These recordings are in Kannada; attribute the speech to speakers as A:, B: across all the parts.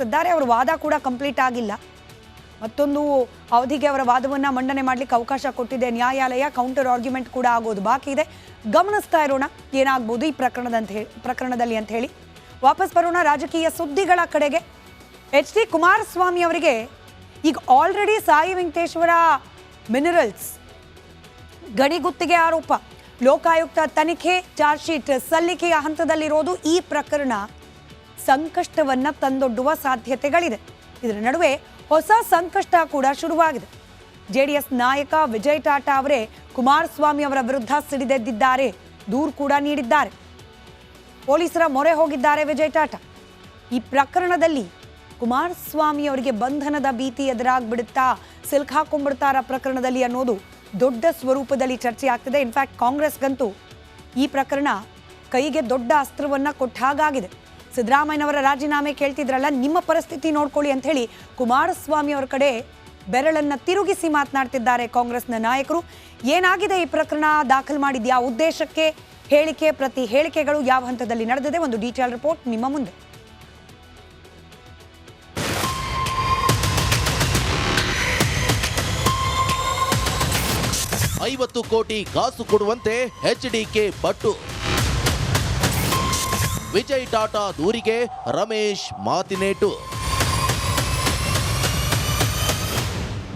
A: ಇದ್ದಾರೆ. ಅವರ ವಾದ ಕೂಡ ಕಂಪ್ಲೀಟ್ ಆಗಿಲ್ಲ. ಮತ್ತೊಂದು ಅವಧಿಗೆ ಅವರ ವಾದವನ್ನು ಮಂಡನೆ ಮಾಡಲಿಕ್ಕೆ ಅವಕಾಶ ಕೊಟ್ಟಿದೆ ನ್ಯಾಯಾಲಯ. ಕೌಂಟರ್ ಆರ್ಗ್ಯುಮೆಂಟ್ ಕೂಡ ಆಗೋದು ಬಾಕಿ ಇದೆ. ಗಮನಿಸ್ತಾ ಇರೋಣ ಏನಾಗಬಹುದು ಈ ಪ್ರಕರಣದಲ್ಲಿ ಅಂತ ಹೇಳಿ. ವಾಪಸ್ ಬರೋಣ ರಾಜಕೀಯ ಸುದ್ದಿಗಳ ಕಡೆಗೆ. ಎಚ್ ಡಿ ಕುಮಾರಸ್ವಾಮಿ ಅವರಿಗೆ ಈಗ ಆಲ್ರೆಡಿ ಸಾಯಿ ವೆಂಕಟೇಶ್ವರ ಮಿನರಲ್ಸ್ ಗಣಿ ಗುತ್ತಿಗೆ ಆರೋಪ, ಲೋಕಾಯುಕ್ತ ತನಿಖೆ, ಚಾರ್ಜ್ ಶೀಟ್ ಸಲ್ಲಿಕೆಯ ಹಂತದಲ್ಲಿರೋದು. ಈ ಪ್ರಕರಣ ಸಂಕಷ್ಟವನ್ನ ತಂದೊಡ್ಡುವ ಸಾಧ್ಯತೆಗಳಿದೆ. ಇದರ ನಡುವೆ ಹೊಸ ಸಂಕಷ್ಟ ಕೂಡ ಶುರುವಾಗಿದೆ. ಜೆಡಿಎಸ್ ನಾಯಕ ವಿಜಯ್ ಟಾಟಾ ಅವರೇ ಕುಮಾರಸ್ವಾಮಿ ಅವರ ವಿರುದ್ಧ ಸಿಡಿದೆದ್ದಿದ್ದಾರೆ, ದೂರು ಕೂಡ ನೀಡಿದ್ದಾರೆ. ಪೊಲೀಸರ ಮೊರೆ ಹೋಗಿದ್ದಾರೆ ವಿಜಯ್ ಟಾಟಾ. ಈ ಪ್ರಕರಣದಲ್ಲಿ ಕುಮಾರಸ್ವಾಮಿ ಅವರಿಗೆ ಬಂಧನದ ಭೀತಿ ಎದುರಾಗ್ಬಿಡುತ್ತಾ, ಸಿಲ್ಕ್ ಹಾಕೊಂಡ್ಬಿಡ್ತಾರ ಪ್ರಕರಣದಲ್ಲಿ ಅನ್ನೋದು ದೊಡ್ಡ ಸ್ವರೂಪದಲ್ಲಿ ಚರ್ಚೆ ಆಗ್ತಿದೆ. ಇನ್ಫ್ಯಾಕ್ಟ್ ಕಾಂಗ್ರೆಸ್ಗಂತೂ ಈ ಪ್ರಕರಣ ಕೈಗೆ ದೊಡ್ಡ ಅಸ್ತ್ರವನ್ನ ಕೊಟ್ಟ ಹಾಗಾಗಿದೆ. ಸಿದ್ದರಾಮಯ್ಯನವರ ರಾಜೀನಾಮೆ ಕೇಳ್ತಿದ್ರಲ್ಲ, ನಿಮ್ಮ ಪರಿಸ್ಥಿತಿ ನೋಡ್ಕೊಳ್ಳಿ ಅಂತ ಹೇಳಿ ಕುಮಾರಸ್ವಾಮಿ ಅವರ ಕಡೆ ಬೆರಳನ್ನ ತಿರುಗಿಸಿ ಮಾತನಾಡ್ತಿದ್ದಾರೆ ಕಾಂಗ್ರೆಸ್ನ ನಾಯಕರು. ಏನಾಗಿದೆ ಈ ಪ್ರಕರಣ, ದಾಖಲು ಮಾಡಿದ್ಯಾ ಉದ್ದೇಶಕ್ಕೆ, ಹೇಳಿಕೆ ಪ್ರತಿ ಹೇಳಿಕೆಗಳು ಯಾವ ಹಂತದಲ್ಲಿ ನಡೆದಿದೆ, ಒಂದು ಡೀಟೇಲ್ ರಿಪೋರ್ಟ್ ನಿಮ್ಮ ಮುಂದೆ.
B: $50 ಕೋಟಿ ಕಾಸು ಕೊಡುವಂತೆ ಎಚ್ಡಿಕೆ ಪಟ್ಟು. ವಿಜಯ್ ಟಾಟಾ ದೂರಿಗೆ ರಮೇಶ್ ಮಾತಿನೇಟು.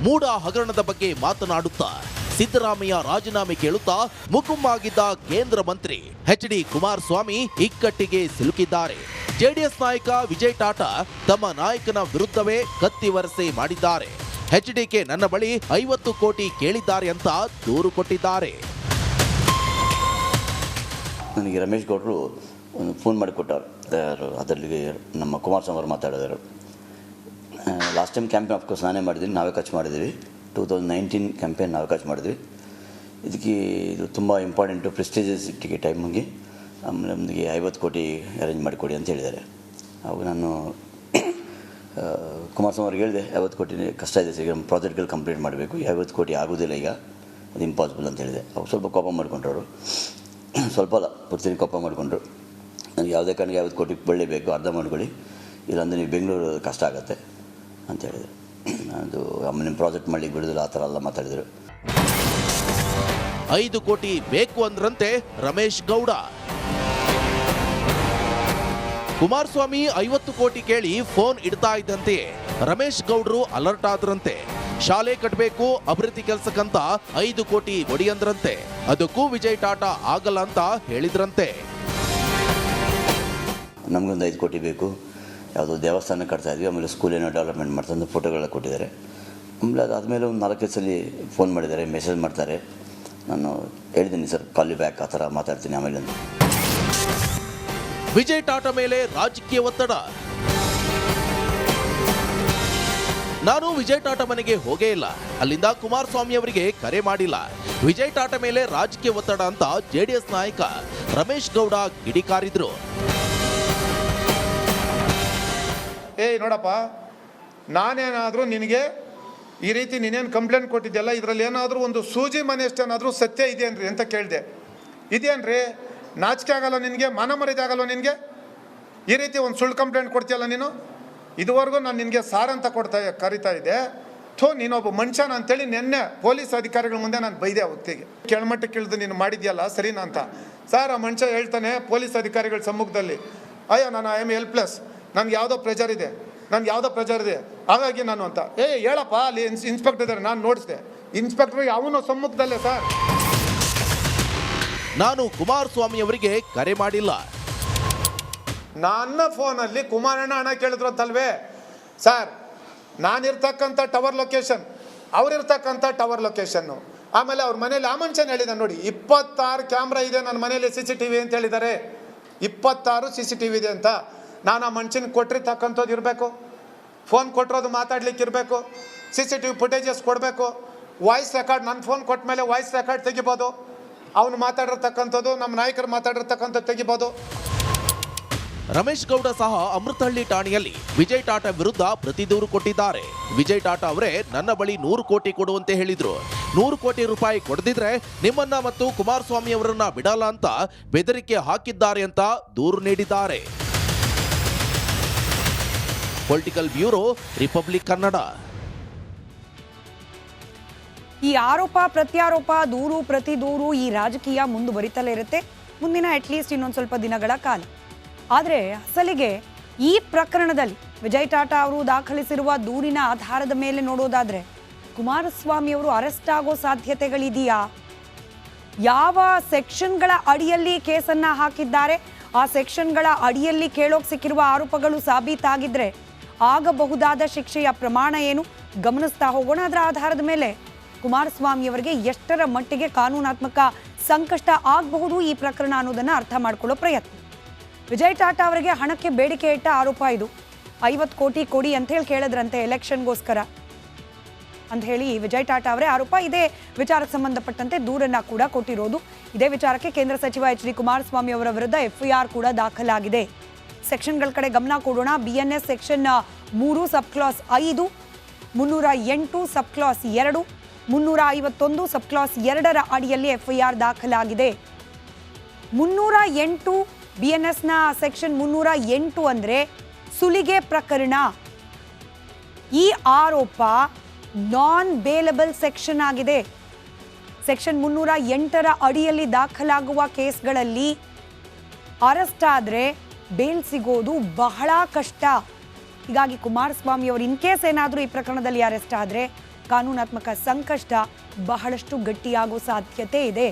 B: ಮೂಡ ಹಗರಣದ ಬಗ್ಗೆ ಮಾತನಾಡುತ್ತಾ ಸಿದ್ದರಾಮಯ್ಯ ರಾಜೀನಾಮೆ ಕೇಳುತ್ತಾ ಮುಗುಮ್ಮಾಗಿದ್ದ ಕೇಂದ್ರ ಮಂತ್ರಿ ಎಚ್ ಡಿ ಕುಮಾರಸ್ವಾಮಿ ಇಕ್ಕಟ್ಟಿಗೆ ಸಿಲುಕಿದ್ದಾರೆ. ಜೆಡಿಎಸ್ ನಾಯಕ ವಿಜಯ್ ಟಾಟಾ ತಮ್ಮ ನಾಯಕನ ವಿರುದ್ಧವೇ ಕತ್ತಿವರಸೆ ಮಾಡಿದ್ದಾರೆ. ಎಚ್ಡಿಕೆ ನನ್ನ ಬಳಿ 50 ಕೋಟಿ ಕೇಳಿದ್ದಾರೆ ಅಂತ ದೂರು ಕೊಟ್ಟಿದ್ದಾರೆ.
C: ನನಗೆ ರಮೇಶ್ ಗೌಡರು ಒಂದು ಫೋನ್ ಮಾಡಿಕೊಟ್ಟರು. ಅದರಲ್ಲಿ ನಮ್ಮ ಕುಮಾರಸ್ವಾಮಿ ಅವರು ಮಾತಾಡಿದರು. ಲಾಸ್ಟ್ ಟೈಮ್ ಕ್ಯಾಂಪೇನ್ ಅಫ್ಕೋರ್ಸ್ ನಾನೇ ಮಾಡಿದ್ದೀನಿ, ನಾವೇ ಖರ್ಚು ಮಾಡಿದ್ದೀವಿ. 2019 ಕ್ಯಾಂಪೇನ್ ನಾವೇ ಖರ್ಚು ಮಾಡಿದ್ವಿ. ಇದು ತುಂಬ ಇಂಪಾರ್ಟೆಂಟು, ಪ್ರೆಸ್ಟೀಜಿಯಸ್ ಟಿಕೆಟ್ ಟೈಮಿಗೆ. ಆಮೇಲೆ ನಮಗೆ 50 ಕೋಟಿ ಅರೇಂಜ್ ಮಾಡಿಕೊಡಿ ಅಂತ ಹೇಳಿದ್ದಾರೆ. ಅವಾಗ ನಾನು ಕುಮಾರಸ್ವಾಮಿ ಅವ್ರಿಗೆ ಹೇಳಿದೆ, 50 ಕೋಟಿ ಕಷ್ಟ ಇದೆ ಸರ್, ಈಗ ನಮ್ಮ ಪ್ರಾಜೆಕ್ಟ್ಗಳು ಕಂಪ್ಲೀಟ್ ಮಾಡಬೇಕು, 50 ಕೋಟಿ ಆಗೋದಿಲ್ಲ ಈಗ, ಅದು ಇಂಪಾಸಿಬಲ್ ಅಂತ ಹೇಳಿದೆ. ಅವ್ರು ಸ್ವಲ್ಪ ಕೋಪ ಮಾಡಿಕೊಂಡ್ರು, ಸ್ವಲ್ಪ ಅಲ್ಲ ಪೂರ್ತಿ ಕೋಪ ಮಾಡಿಕೊಂಡ್ರು. ನನಗೆ ಯಾವುದೇ ಕಾರಣಕ್ಕೆ 50 ಕೋಟಿ ಬೆಳಿಬೇಕು, ಅರ್ಧ ಮಾಡ್ಕೊಳ್ಳಿ, ಇಲ್ಲಾಂದರೆ ನೀವು ಬೆಂಗಳೂರು ಕಷ್ಟ ಆಗುತ್ತೆ ಅಂತ ಹೇಳಿದರು. ಅದು ಆಮೇಲೆ ನಿಮ್ಮ ಪ್ರಾಜೆಕ್ಟ್ ಮಾಡಲಿಕ್ಕೆ ಬಿಡೋದಿಲ್ಲ, ಆ ಥರ ಎಲ್ಲ ಮಾತಾಡಿದರು.
B: 5 ಕೋಟಿ ಬೇಕು ಅಂದ್ರಂತೆ ರಮೇಶ್ ಗೌಡ. ಕುಮಾರಸ್ವಾಮಿ 50 ಕೋಟಿ ಕೇಳಿ ಫೋನ್ ಇಡ್ತಾ ಇದ್ದಂತೆಯೇ ರಮೇಶ್ ಗೌಡ್ರು ಅಲರ್ಟ್ ಆದ್ರಂತೆ. ಶಾಲೆ ಕಟ್ಟಬೇಕು, ಅಭಿವೃದ್ಧಿ ಕೆಲಸಕ್ಕಂತ 5 ಕೋಟಿ ಒಡಿ ಅಂದ್ರಂತೆ. ಅದಕ್ಕೂ ವಿಜಯ್ ಟಾಟಾ ಆಗಲ್ಲ ಅಂತ ಹೇಳಿದ್ರಂತೆ.
C: ನಮಗೊಂದು 5 ಕೋಟಿ ಬೇಕು, ಯಾವುದೋ ದೇವಸ್ಥಾನ ಕಟ್ತಾ ಇದ್ವಿ, ಆಮೇಲೆ ಸ್ಕೂಲ್ ಏನೋ ಡೆವಲಪ್ಮೆಂಟ್ ಮಾಡ್ತಾ ಫೋಟೋಗಳ ಕೊಟ್ಟಿದ್ದಾರೆ. ಆಮೇಲೆ ಅದಾದಮೇಲೆ ಒಂದು 4 ಸಲ ಫೋನ್ ಮಾಡಿದ್ದಾರೆ, ಮೆಸೇಜ್ ಮಾಡ್ತಾರೆ. ನಾನು ಹೇಳಿದ್ದೀನಿ ಸರ್ ಕಾಲ್ ಬ್ಯಾಕ್, ಆ ಥರ ಮಾತಾಡ್ತೀನಿ ಆಮೇಲೆ.
B: ವಿಜಯ್ ಟಾಟಾ ಮೇಲೆ ರಾಜಕೀಯ ಒತ್ತಡ. ನಾನು ವಿಜಯ್ ಟಾಟಾ ಮನೆಗೆ ಹೋಗೇ ಇಲ್ಲ, ಅಲ್ಲಿಂದ ಕುಮಾರಸ್ವಾಮಿ ಅವರಿಗೆ ಕರೆ ಮಾಡಿಲ್ಲ. ವಿಜಯ್ ಟಾಟಾ ಮೇಲೆ ರಾಜಕೀಯ ಒತ್ತಡ ಅಂತ ಜೆಡಿಎಸ್ ನಾಯಕ ರಮೇಶ್ ಗೌಡ ಕಿಡಿಕಾರಿದ್ರು.
D: ನೋಡಪ್ಪ, ನಾನೇನಾದರೂ ನಿನಗೆ ಈ ರೀತಿ ನೀನೇನು ಕಂಪ್ಲೇಂಟ್ ಕೊಟ್ಟಿದ್ದೆಲ್ಲ, ಇದರಲ್ಲಿ ಏನಾದರೂ ಒಂದು ಸೂಜಿ ಮನೆಯಷ್ಟೇನಾದರೂ ಸತ್ಯ ಇದೆಯೇನ್ರಿ ಅಂತ ಕೇಳಿದೆ. ಇದೇನ್ರಿ, ನಾಚಿಕೆ ಆಗಲ್ಲ ನಿನಗೆ, ಮಾನ ಮರ್ಯಾದೆ ಆಗಲ್ಲ ನಿನಗೆ? ಈ ರೀತಿ ಒಂದು ಸುಳ್ಳು ಕಂಪ್ಲೇಂಟ್ ಕೊಡ್ತೀಯಲ್ಲ ನೀನು. ಇದುವರೆಗೂ ನಾನು ನಿನಗೆ ಸಾರ್ ಅಂತ ಕರಿತಾ ಇದ್ದೆ. ನೀನೊಬ್ಬ ಮನುಷ್ಯನ ಅಂತೇಳಿ ನಿನ್ನೆ ಪೊಲೀಸ್ ಅಧಿಕಾರಿಗಳ ಮುಂದೆ ನಾನು ಬೈದೆ. ಹೊತ್ತಿಗೆ ಕೆಳಮಟ್ಟಕ್ಕೆ ಇಳಿದು ನೀನು ಮಾಡಿದ್ಯಲ್ಲ ಸರಿನಾ ಅಂತ. ಸರ್, ಆ ಮನುಷ್ಯ ಹೇಳ್ತಾನೆ ಪೊಲೀಸ್ ಅಧಿಕಾರಿಗಳ ಸಮ್ಮುಖದಲ್ಲಿ, ಅಯ್ಯೋ ನಾನು ಐ ಎಮ್ ಹೆಲ್ಪ್ಲೆಸ್, ನನಗೆ ಯಾವುದೋ ಪ್ರೆಜರ್ ಇದೆ, ಹಾಗಾಗಿ ನಾನು ಅಂತ. ಹೇಳಪ್ಪ, ಅಲ್ಲಿ ಇನ್ಸ್ಪೆಕ್ಟರ್ ಇದ್ದಾರೆ, ನಾನು ನೋಡಿಸಿದೆ. ಇನ್ಸ್ಪೆಕ್ಟರ್ ಯಾವನೋ ಸಮ್ಮುಖದಲ್ಲೇ ಸರ್.
B: ನಾನು ಕುಮಾರಸ್ವಾಮಿ ಅವರಿಗೆ ಕರೆ ಮಾಡಿಲ್ಲ.
D: ನನ್ನ ಫೋನಲ್ಲಿ ಕುಮಾರಣ್ಣ ಹಣ ಕೇಳಿದ್ರು ಅಂತಲ್ವೇ ಸರ್. ನಾನಿರ್ತಕ್ಕಂಥ ಟವರ್ ಲೊಕೇಶನ್, ಅವರಿರ್ತಕ್ಕಂಥ ಟವರ್ ಲೊಕೇಶನ್ನು, ಆಮೇಲೆ ಅವ್ರ ಮನೇಲಿ ಆ ಮನುಷ್ಯನ ಹೇಳಿದ ನೋಡಿ, 26 ಕ್ಯಾಮ್ರಾ ಇದೆ ನನ್ನ ಮನೇಲಿ, CCTV ಅಂತ ಹೇಳಿದ್ದಾರೆ. 26 CCTV ಇದೆ ಅಂತ. ನಾನು ಆ ಮನುಷ್ಯನಿಗೆ ಕೊಟ್ಟಿರ್ತಕ್ಕಂಥದ್ದು ಇರಬೇಕು, ಫೋನ್ ಕೊಟ್ಟಿರೋದು ಮಾತಾಡ್ಲಿಕ್ಕೆ ಇರಬೇಕು, CCTV ಫುಟೇಜಸ್ ಕೊಡಬೇಕು, ವಾಯ್ಸ್ ರೆಕಾರ್ಡ್, ನನ್ನ ಫೋನ್ ಕೊಟ್ಟ ಮೇಲೆ ವಾಯ್ಸ್ ರೆಕಾರ್ಡ್ ತೆಗಿಬೋದು, ಅವನು ಮಾತಾಡಿರ್ತಕ್ಕಂಥದ್ದು, ನಮ್ಮ ನಾಯಕರು ಮಾತಾಡಿರ್ತಕ್ಕಂಥದ್ದು ತೆಗಿಬೋದು.
B: ರಮೇಶ್ ಗೌಡ ಸಹ ಅಮೃತಹಳ್ಳಿ ಠಾಣೆಯಲ್ಲಿ ವಿಜಯ್ ಟಾಟಾ ವಿರುದ್ಧ ಪ್ರತಿ ದೂರು ಕೊಟ್ಟಿದ್ದಾರೆ. ವಿಜಯ್ ಟಾಟಾ ಅವರೇ ನನ್ನ ಬಳಿ 100 ಕೋಟಿ ಕೊಡುವಂತೆ ಹೇಳಿದ್ರು. 100 ಕೋಟಿ ರೂಪಾಯಿ ಕೊಡದಿದ್ರೆ ನಿಮ್ಮನ್ನ ಮತ್ತು ಕುಮಾರಸ್ವಾಮಿ ಅವರನ್ನ ಬಿಡಲ್ಲ ಅಂತ ಬೆದರಿಕೆ ಹಾಕಿದ್ದಾರೆ ಅಂತ ದೂರು ನೀಡಿದ್ದಾರೆ. Political bureau, republic Kannada.
A: ಈ ಆರೋಪ ಪ್ರತ್ಯಾರೋಪ, ದೂರು ಪ್ರತಿ ದೂರು, ಈ ರಾಜಕೀಯ ಮುಂದುವರಿತಲೇ ಇರುತ್ತೆ ಮುಂದಿನ ಅಟ್ಲೀಸ್ಟ್ ಇನ್ನೊಂದು ಸ್ವಲ್ಪ ದಿನಗಳ ಕಾಲ. ಆದರೆ ಅಸಲಿಗೆ ಈ ಪ್ರಕರಣದಲ್ಲಿ ವಿಜಯ್ ಟಾಟಾ ಅವರು ದಾಖಲಿಸಿರುವ ದೂರಿನ ಆಧಾರದ ಮೇಲೆ ನೋಡೋದಾದ್ರೆ ಕುಮಾರಸ್ವಾಮಿ ಅವರು ಅರೆಸ್ಟ್ ಆಗೋ ಸಾಧ್ಯತೆಗಳಿದೆಯಾ? ಯಾವ ಸೆಕ್ಷನ್ಗಳ ಅಡಿಯಲ್ಲಿ ಕೇಸನ್ನ ಹಾಕಿದ್ದಾರೆ, ಆ ಸೆಕ್ಷನ್ಗಳ ಅಡಿಯಲ್ಲಿ ಕೇಳೋಕ್ ಸಿಕ್ಕಿರುವ ಆರೋಪಗಳು ಸಾಬೀತಾಗಿದ್ರೆ ಆಗಬಹುದಾದ ಶಿಕ್ಷೆಯ ಪ್ರಮಾಣ ಏನು ಗಮನಿಸ್ತಾ ಹೋಗೋಣ. ಅದರ ಆಧಾರದ ಮೇಲೆ ಕುಮಾರಸ್ವಾಮಿ ಅವರಿಗೆ ಎಷ್ಟರ ಮಟ್ಟಿಗೆ ಕಾನೂನಾತ್ಮಕ ಸಂಕಷ್ಟ ಆಗಬಹುದು ಈ ಪ್ರಕರಣ ಅನ್ನೋದನ್ನ ಅರ್ಥ ಮಾಡ್ಕೊಳ್ಳೋ ಪ್ರಯತ್ನ. ವಿಜಯ್ ಟಾಟಾ ಅವರಿಗೆ ಹಣಕ್ಕೆ ಬೇಡಿಕೆ ಇಟ್ಟ ಆರೋಪ ಇದು. 50 ಕೋಟಿ ಕೊಡಿ ಅಂತ ಹೇಳಿ ಕೇಳಿದ್ರಂತೆ ಎಲೆಕ್ಷನ್ಗೋಸ್ಕರ ಅಂತ ಹೇಳಿ ವಿಜಯ್ ಟಾಟಾ ಅವರೇ ಆರೋಪ. ಇದೇ ವಿಚಾರಕ್ಕೆ ಸಂಬಂಧಪಟ್ಟಂತೆ ದೂರನ್ನ ಕೂಡ ಕೊಟ್ಟಿರೋದು. ಇದೇ ವಿಚಾರಕ್ಕೆ ಕೇಂದ್ರ ಸಚಿವ ಎಚ್.ಡಿ. ಕುಮಾರಸ್ವಾಮಿ ಅವರ ವಿರುದ್ಧ FIR ಕೂಡ ದಾಖಲಾಗಿದೆ. ಸೆಕ್ಷನ್ಗಳ ಕಡೆ ಗಮನ ಕೊಡೋಣ. BNS ಸೆಕ್ಷನ್ 3 ಸಬ್ ಕ್ಲಾಸ್ 5, 308 ಸಬ್ ಕ್ಲಾಸ್ 2, 351 ಸಬ್ ಕ್ಲಾಸ್ 2ರ ಅಡಿಯಲ್ಲಿ FIR ದಾಖಲಾಗಿದೆ. 308 BNSನ ಸೆಕ್ಷನ್ 308 ಅಂದ್ರೆ ಸುಲಿಗೆ ಪ್ರಕರಣ. ಈ ಆರೋಪ ನಾನ್ ಬೇಲಬಲ್ ಸೆಕ್ಷನ್ ಆಗಿದೆ. ಸೆಕ್ಷನ್ 308ರ ಅಡಿಯಲ್ಲಿ ದಾಖಲಾಗುವ ಕೇಸ್ಗಳಲ್ಲಿ ಅರೆಸ್ಟ್ ಆದ್ರೆ ಬೇಲ್ ಸಿಗೋದು ಬಹಳ ಕಷ್ಟ. ಹೀಗಾಗಿ ಕುಮಾರಸ್ವಾಮಿ ಅವರು ಇನ್ ಕೇಸ್ ಏನಾದರೂ ಈ ಪ್ರಕರಣದಲ್ಲಿ ಅರೆಸ್ಟ್ ಆದ್ರೆ ಕಾನೂನಾತ್ಮಕ ಸಂಕಷ್ಟ ಬಹಳಷ್ಟು ಗಟ್ಟಿಯಾಗೋ ಸಾಧ್ಯತೆ ಇದೆ.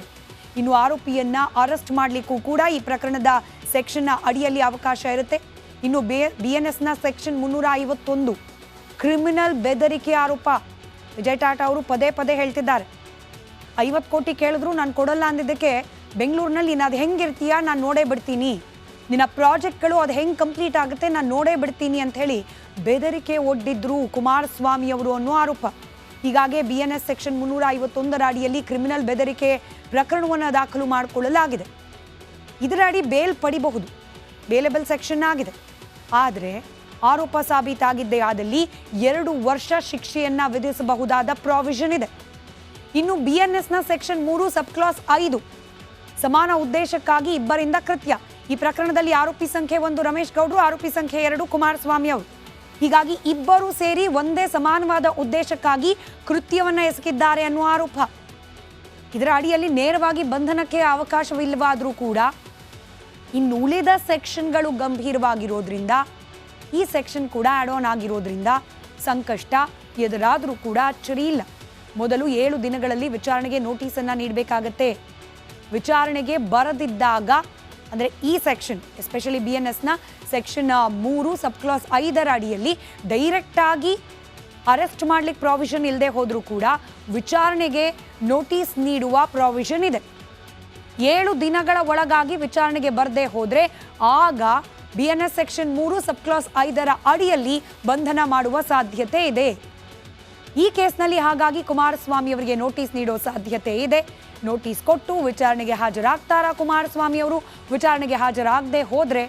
A: ಇನ್ನು ಆರೋಪಿಯನ್ನ ಅರೆಸ್ಟ್ ಮಾಡಲಿಕ್ಕೂ ಕೂಡ ಈ ಪ್ರಕರಣದ ಸೆಕ್ಷನ್ನ ಅಡಿಯಲ್ಲಿ ಅವಕಾಶ ಇರುತ್ತೆ. ಇನ್ನು BNSನ ಸೆಕ್ಷನ್ 351 ಕ್ರಿಮಿನಲ್ ಬೆದರಿಕೆ ಆರೋಪ. ವಿಜಯ್ ಟಾಟಾ ಅವರು ಪದೇ ಪದೇ ಹೇಳ್ತಿದ್ದಾರೆ, 50 ಕೋಟಿ ಕೇಳಿದ್ರು ನಾನು ಕೊಡಲ್ಲ ಅಂದಿದ್ದಕ್ಕೆ ಬೆಂಗಳೂರಿನಲ್ಲಿ ನೀನು ಅದು ಹೆಂಗಿರ್ತೀಯ ನಾನು ನೋಡೇ ಬಿಡ್ತೀನಿ, ನಿನ್ನ ಪ್ರಾಜೆಕ್ಟ್ಗಳು ಅದು ಹೆಂಗೆ ಕಂಪ್ಲೀಟ್ ಆಗುತ್ತೆ ನಾನು ನೋಡೇ ಬಿಡ್ತೀನಿ ಅಂತ ಹೇಳಿ ಬೆದರಿಕೆ ಒಡ್ಡಿದ್ರು ಕುಮಾರಸ್ವಾಮಿ ಅವರು ಅನ್ನೋ ಆರೋಪ. ಹೀಗಾಗಿ BNS ಸೆಕ್ಷನ್ 351ರ ಅಡಿಯಲ್ಲಿ ಕ್ರಿಮಿನಲ್ ಬೆದರಿಕೆ ಪ್ರಕರಣವನ್ನು ದಾಖಲು ಮಾಡಿಕೊಳ್ಳಲಾಗಿದೆ. ಇದರ ಅಡಿ ಬೇಲ್ ಪಡಿಬಹುದು, ಬೇಲೆಬಲ್ ಸೆಕ್ಷನ್ ಆಗಿದೆ. ಆದರೆ ಆರೋಪ ಸಾಬೀತಾಗಿದ್ದೇ ಆದಲ್ಲಿ 2 ವರ್ಷ ಶಿಕ್ಷೆಯನ್ನ ವಿಧಿಸಬಹುದಾದ ಪ್ರಾವಿಷನ್ ಇದೆ. ಇನ್ನು BNSನ ಸೆಕ್ಷನ್ 3 ಸಬ್ ಕ್ಲಾಸ್ 5 ಸಮಾನ ಉದ್ದೇಶಕ್ಕಾಗಿ ಇಬ್ಬರಿಂದ ಕೃತ್ಯ. ಈ ಪ್ರಕರಣದಲ್ಲಿ ಆರೋಪಿ ಸಂಖ್ಯೆ 1 ರಮೇಶ್ ಗೌಡ್ರು, ಆರೋಪಿ ಸಂಖ್ಯೆ 2 ಕುಮಾರಸ್ವಾಮಿ ಅವರು. ಹೀಗಾಗಿ ಇಬ್ಬರು ಸೇರಿ ಒಂದೇ ಸಮಾನವಾದ ಉದ್ದೇಶಕ್ಕಾಗಿ ಕೃತ್ಯವನ್ನ ಎಸಗಿದ್ದಾರೆ ಅನ್ನುವ ಆರೋಪ. ಇದರ ಅಡಿಯಲ್ಲಿ ನೇರವಾಗಿ ಬಂಧನಕ್ಕೆ ಅವಕಾಶವಿಲ್ಲವಾದರೂ ಕೂಡ ಇನ್ನು ಉಳಿದ ಸೆಕ್ಷನ್ಗಳು ಗಂಭೀರವಾಗಿರೋದ್ರಿಂದ ಈ ಸೆಕ್ಷನ್ ಕೂಡ ಆಡ್ ಆನ್ ಆಗಿರೋದ್ರಿಂದ ಸಂಕಷ್ಟ ಎದುರಾದರೂ ಕೂಡ ಅಚ್ಚರಿ ಇಲ್ಲ. ಮೊದಲು 7 ದಿನಗಳಲ್ಲಿ ವಿಚಾರಣೆಗೆ ನೋಟಿಸನ್ನು ನೀಡಬೇಕಾಗತ್ತೆ. ವಿಚಾರಣೆಗೆ ಬರದಿದ್ದಾಗ ಅಂದರೆ ಈ ಸೆಕ್ಷನ್ ಎಸ್ಪೆಷಲಿ BNSನ ಸೆಕ್ಷನ್ 3 ಸಬ್ ಕ್ಲಾಸ್ 5ರ ಅಡಿಯಲ್ಲಿ ಡೈರೆಕ್ಟಾಗಿ ಅರೆಸ್ಟ್ ಮಾಡ್ಲಿಕ್ಕೆ ಪ್ರಾವಿಷನ್ ಇಲ್ಲದೆ ಹೋದರೂ ಕೂಡ ವಿಚಾರಣೆಗೆ ನೋಟಿಸ್ ನೀಡುವ ಪ್ರಾವಿಷನ್ ಇದೆ. 7 ದಿನಗಳ ಒಳಗಾಗಿ ವಿಚಾರಣೆಗೆ ಬರದೇ ಹೋದರೆ ಆಗ BNS ಸೆಕ್ಷನ್ 3 ಸಬ್ ಕ್ಲಾಸ್ 5ರ ಅಡಿಯಲ್ಲಿ ಬಂಧನ ಮಾಡುವ ಸಾಧ್ಯತೆ ಇದೆ. ಈ ಕೇಸ್ನಲ್ಲಿ ಹಾಗಾಗಿ ಕುಮಾರಸ್ವಾಮಿ ಅವರಿಗೆ ನೋಟಿಸ್ ನೀಡೋ ಸಾಧ್ಯತೆ ಇದೆ. ನೋಟಿಸ್ ಕೊಟ್ಟು ವಿಚಾರಣೆಗೆ ಹಾಜರಾಗ್ತಾರಾ ಕುಮಾರಸ್ವಾಮಿ ಅವರು? ವಿಚಾರಣೆಗೆ ಹಾಜರಾಗದೆ ಹೋದರೆ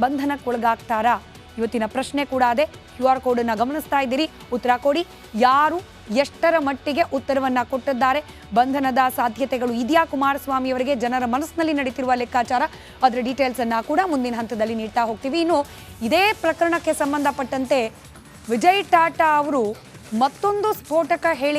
A: ಬಂಧನಕ್ಕೊಳಗಾಗ್ತಾರಾ? ಇವತ್ತಿನ ಪ್ರಶ್ನೆ ಕೂಡ ಅದೇ. QR ಕೋಡನ್ನು ಗಮನಿಸ್ತಾ ಇದ್ದೀರಿ, ಉತ್ತರ ಕೊಡಿ. ಯಾರು ಎಷ್ಟರ ಮಟ್ಟಿಗೆ ಉತ್ತರವನ್ನ ಕೊಟ್ಟಿದ್ದಾರೆ? ಬಂಧನದ ಸಾಧ್ಯತೆಗಳು ಇದೆಯಾ ಕುಮಾರಸ್ವಾಮಿ ಅವರಿಗೆ? ಜನರ ಮನಸ್ಸಿನಲ್ಲಿ ನಡೀತಿರುವ ಲೆಕ್ಕಾಚಾರ, ಅದರ ಡೀಟೇಲ್ಸ್ ಅನ್ನ ಕೂಡ ಮುಂದಿನ ಹಂತದಲ್ಲಿ ನೀಡ್ತಾ ಹೋಗ್ತೀವಿ. ಇನ್ನು ಇದೇ ಪ್ರಕರಣಕ್ಕೆ ಸಂಬಂಧಪಟ್ಟಂತೆ ವಿಜಯ್ ಟಾಟಾ ಅವರು ಮತ್ತೊಂದು ಸ್ಫೋಟಕ ಹೇಳಿಕೆ